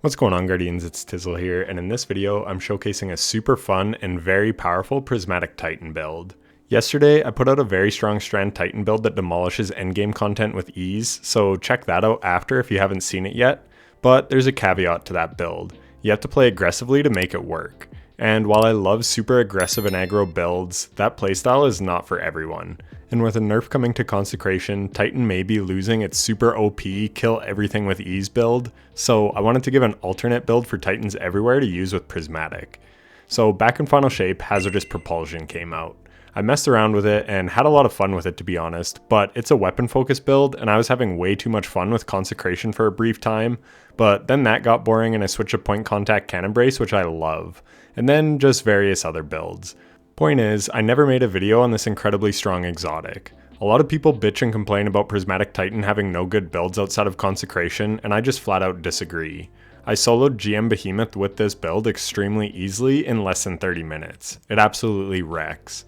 What's going on, Guardians? It's Tizzle here, and in this video, I'm showcasing a super fun and very powerful Prismatic Titan build. Yesterday, I put out a very strong Strand Titan build that demolishes endgame content with ease, so check that out after if you haven't seen it yet, but there's a caveat to that build. You have to play aggressively to make it work. And while I love super aggressive and aggro builds, that playstyle is not for everyone. And with a nerf coming to Consecration, Titan may be losing its super OP kill everything with ease build, so I wanted to give an alternate build for Titans everywhere to use with Prismatic. So back in Final Shape, Hazardous Propulsion came out. I messed around with it and had a lot of fun with it, to be honest, but it's a weapon focused build and I was having way too much fun with Consecration for a brief time, but then that got boring and I switched to Point Contact Cannon Brace, which I love, and then just various other builds. Point is, I never made a video on this incredibly strong exotic. A lot of people bitch and complain about Prismatic Titan having no good builds outside of Consecration, and I just flat out disagree. I soloed GM Behemoth with this build extremely easily in less than 30 minutes. It absolutely wrecks.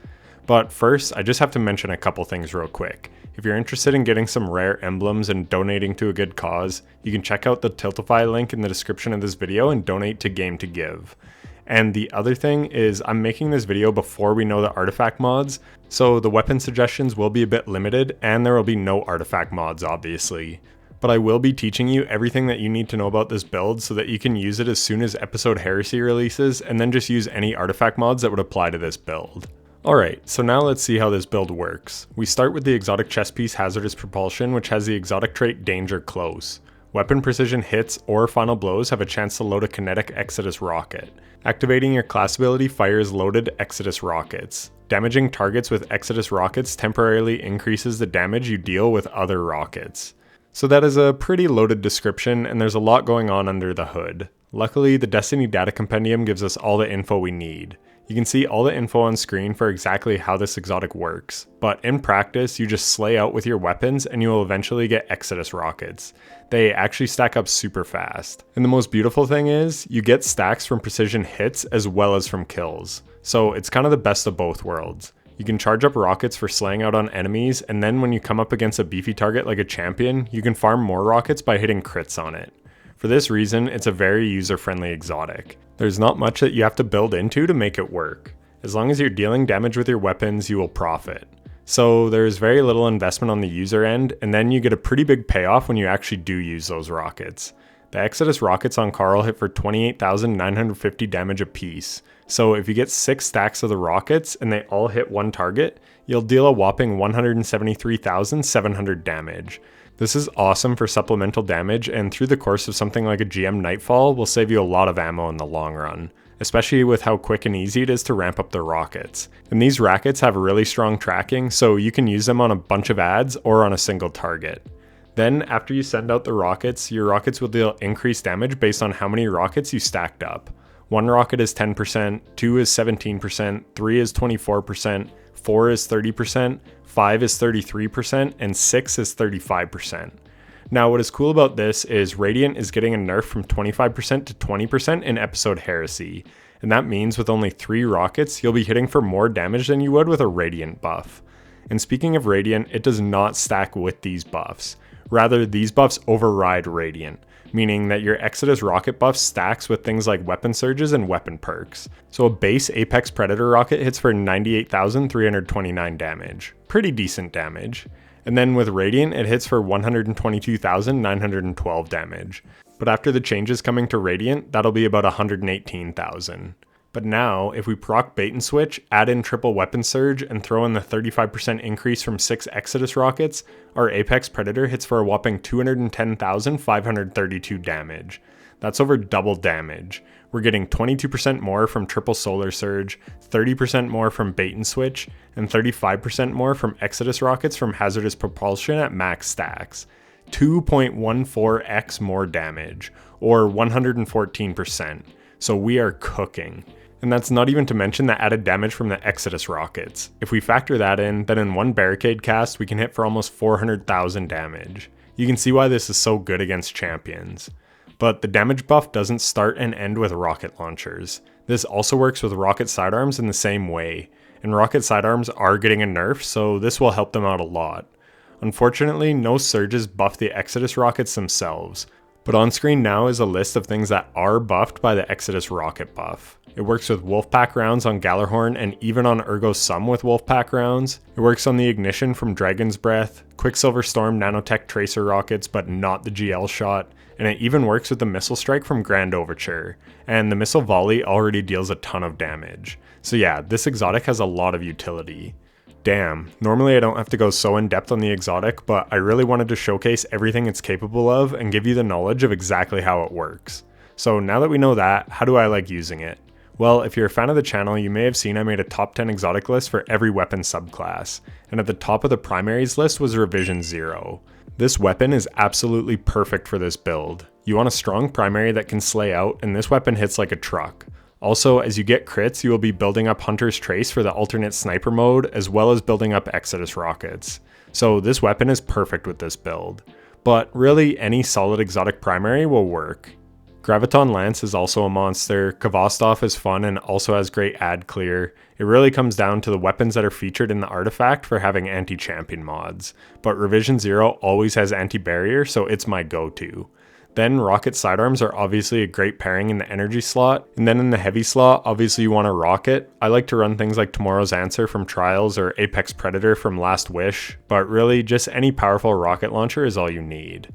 But first, I just have to mention a couple things real quick. If you're interested in getting some rare emblems and donating to a good cause, you can check out the Tiltify link in the description of this video and donate to Game to Give. And the other thing is I'm making this video before we know the artifact mods, so the weapon suggestions will be a bit limited and there will be no artifact mods obviously. But I will be teaching you everything that you need to know about this build so that you can use it as soon as Episode Heresy releases and then just use any artifact mods that would apply to this build. Alright, so now let's see how this build works. We start with the exotic chest piece Hazardous Propulsion, which has the exotic trait Danger Close. Weapon precision hits or final blows have a chance to load a kinetic Exodus rocket. Activating your class ability fires loaded Exodus rockets. Damaging targets with Exodus rockets temporarily increases the damage you deal with other rockets. So that is a pretty loaded description and there's a lot going on under the hood. Luckily, the Destiny Data Compendium gives us all the info we need. You can see all the info on screen for exactly how this exotic works, but in practice, you just slay out with your weapons and you will eventually get Exodus rockets. They actually stack up super fast. And the most beautiful thing is, you get stacks from precision hits as well as from kills. So it's kind of the best of both worlds. You can charge up rockets for slaying out on enemies, and then when you come up against a beefy target like a champion, you can farm more rockets by hitting crits on it. For this reason, it's a very user-friendly exotic. There's not much that you have to build into to make it work. As long as you're dealing damage with your weapons, you will profit. So there's very little investment on the user end, and then you get a pretty big payoff when you actually do use those rockets. The Exodus rockets on Carl hit for 28,950 damage apiece. So if you get 6 stacks of the rockets and they all hit one target, you'll deal a whopping 173,700 damage. This is awesome for supplemental damage, and through the course of something like a GM Nightfall will save you a lot of ammo in the long run, especially with how quick and easy it is to ramp up the rockets. And these rackets have really strong tracking, so you can use them on a bunch of adds or on a single target. Then, after you send out the rockets, your rockets will deal increased damage based on how many rockets you stacked up. 1 rocket is 10%, 2 is 17%, 3 is 24%, 4 is 30%, 5 is 33%, and 6 is 35%. Now what is cool about this is Radiant is getting a nerf from 25% to 20% in Episode Heresy, and that means with only 3 rockets, you'll be hitting for more damage than you would with a Radiant buff. And speaking of Radiant, it does not stack with these buffs. Rather, these buffs override Radiant, meaning that your Exodus rocket buff stacks with things like weapon surges and weapon perks. So a base Apex Predator rocket hits for 98,329 damage. Pretty decent damage. And then with Radiant, it hits for 122,912 damage. But after the changes coming to Radiant, that'll be about 118,000. But now, if we proc bait and switch, add in triple weapon surge, and throw in the 35% increase from 6 Exodus rockets, our Apex Predator hits for a whopping 210,532 damage. That's over double damage. We're getting 22% more from triple solar surge, 30% more from bait and switch, and 35% more from Exodus rockets from hazardous propulsion at max stacks. 2.14x more damage, or 114%. So we are cooking. And that's not even to mention the added damage from the Exodus rockets. If we factor that in, then in one barricade cast, we can hit for almost 400,000 damage. You can see why this is so good against champions. But the damage buff doesn't start and end with rocket launchers. This also works with rocket sidearms in the same way. And rocket sidearms are getting a nerf, so this will help them out a lot. Unfortunately, no surges buff the Exodus rockets themselves, But on screen now is a list of things that are buffed by the Exodus rocket buff. It works with Wolfpack rounds on Gallarhorn and even on Ergo Sum with Wolfpack rounds. It works on the Ignition from Dragon's Breath, Quicksilver Storm Nanotech Tracer rockets but not the GL shot, and it even works with the Missile Strike from Grand Overture, and the Missile Volley already deals a ton of damage. So yeah, this exotic has a lot of utility. Damn, normally I don't have to go so in depth on the exotic, but I really wanted to showcase everything it's capable of and give you the knowledge of exactly how it works. So now that we know that, how do I like using it? Well, if you're a fan of the channel, you may have seen I made a top 10 exotic list for every weapon subclass, and at the top of the primaries list was Revision 0. This weapon is absolutely perfect for this build. You want a strong primary that can slay out, and this weapon hits like a truck. Also, as you get crits, you will be building up Hunter's Trace for the alternate sniper mode, as well as building up Exodus rockets. So this weapon is perfect with this build. But really, any solid exotic primary will work. Graviton Lance is also a monster, Kvostov is fun and also has great ad clear. It really comes down to the weapons that are featured in the artifact for having anti-champion mods. But Revision 0 always has anti-barrier, so it's my go-to. Then rocket sidearms are obviously a great pairing in the energy slot, and then in the heavy slot, obviously you want a rocket. I like to run things like Tomorrow's Answer from Trials or Apex Predator from Last Wish, but really just any powerful rocket launcher is all you need.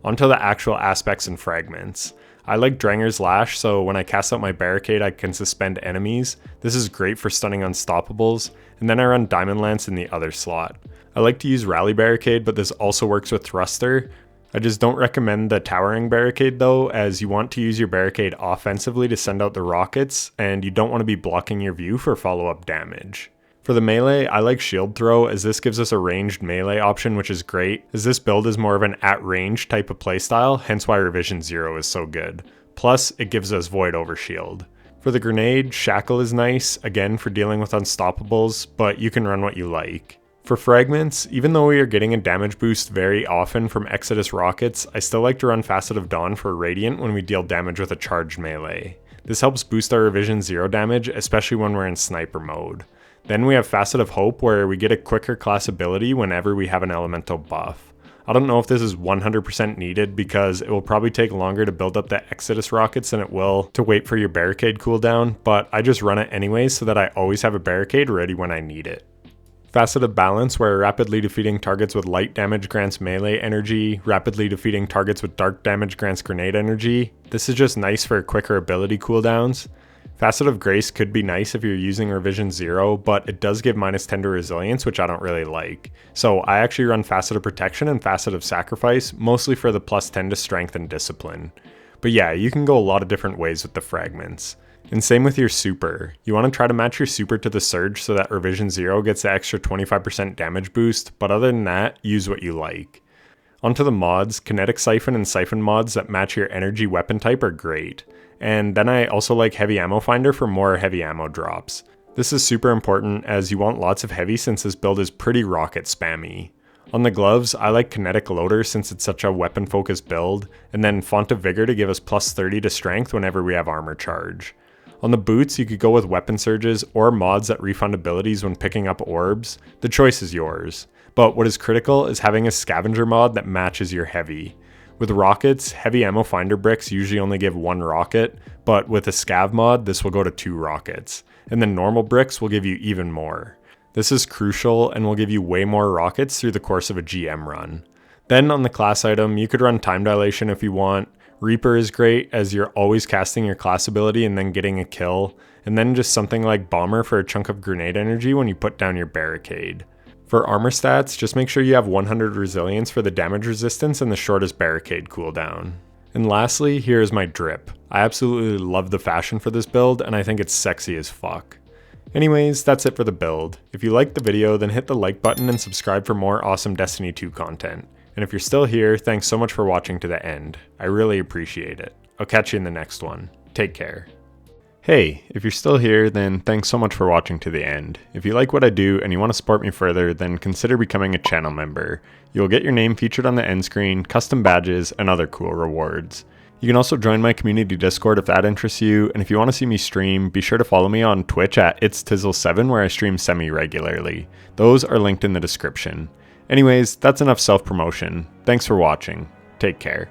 Onto the actual aspects and fragments. I like Dranger's Lash, so when I cast out my barricade I can suspend enemies. This is great for stunning unstoppables, and then I run Diamond Lance in the other slot. I like to use Rally Barricade, but this also works with Thruster. I just don't recommend the Towering Barricade though, as you want to use your barricade offensively to send out the rockets, and you don't want to be blocking your view for follow-up damage. For the melee, I like Shield Throw, as this gives us a ranged melee option, which is great, as this build is more of an at-range type of playstyle, hence why Revision 0 is so good. Plus, it gives us Void over Shield. For the grenade, Shackle is nice, again for dealing with unstoppables, but you can run what you like. For fragments, even though we are getting a damage boost very often from Exodus rockets, I still like to run Facet of Dawn for Radiant when we deal damage with a charged melee. This helps boost our Revision 0 damage, especially when we're in sniper mode. Then we have Facet of Hope, where we get a quicker class ability whenever we have an elemental buff. I don't know if this is 100% needed because it will probably take longer to build up the Exodus rockets than it will to wait for your barricade cooldown, but I just run it anyways so that I always have a barricade ready when I need it. Facet of Balance, where rapidly defeating targets with light damage grants melee energy, rapidly defeating targets with dark damage grants grenade energy. This is just nice for quicker ability cooldowns. Facet of Grace could be nice if you're using Revision 0, but it does give -10 to resilience, which I don't really like. So I actually run Facet of Protection and Facet of Sacrifice, mostly for the +10 to strength and discipline. But yeah, you can go a lot of different ways with the fragments. And same with your super. You want to try to match your super to the Surge so that Revision 0 gets the extra 25% damage boost, but other than that, use what you like. Onto the mods, Kinetic Siphon and Siphon mods that match your energy weapon type are great. And then I also like Heavy Ammo Finder for more heavy ammo drops. This is super important as you want lots of heavy since this build is pretty rocket spammy. On the gloves, I like Kinetic Loader since it's such a weapon focused build, and then Font of Vigor to give us +30 to strength whenever we have armor charge. On the boots, you could go with weapon surges or mods that refund abilities when picking up orbs. The choice is yours. But what is critical is having a scavenger mod that matches your heavy. With rockets, Heavy Ammo Finder bricks usually only give 1 rocket, but with a scav mod, this will go to 2 rockets. And then normal bricks will give you even more. This is crucial and will give you way more rockets through the course of a GM run. Then on the class item, you could run Time Dilation if you want. Reaper is great as you're always casting your class ability and then getting a kill, and then just something like Bomber for a chunk of grenade energy when you put down your barricade. For armor stats, just make sure you have 100 resilience for the damage resistance and the shortest barricade cooldown. And lastly, here is my drip. I absolutely love the fashion for this build and I think it's sexy as fuck. Anyways, that's it for the build. If you liked the video, then hit the like button and subscribe for more awesome Destiny 2 content. And if you're still here, thanks so much for watching to the end. I really appreciate it. I'll catch you in the next one. Take care. Hey, if you're still here, then thanks so much for watching to the end. If you like what I do and you want to support me further, then consider becoming a channel member. You'll get your name featured on the end screen, custom badges, and other cool rewards. You can also join my community Discord if that interests you, and if you want to see me stream, be sure to follow me on Twitch at itstizzle7 where I stream semi-regularly. Those are linked in the description. Anyways, that's enough self-promotion. Thanks for watching. Take care.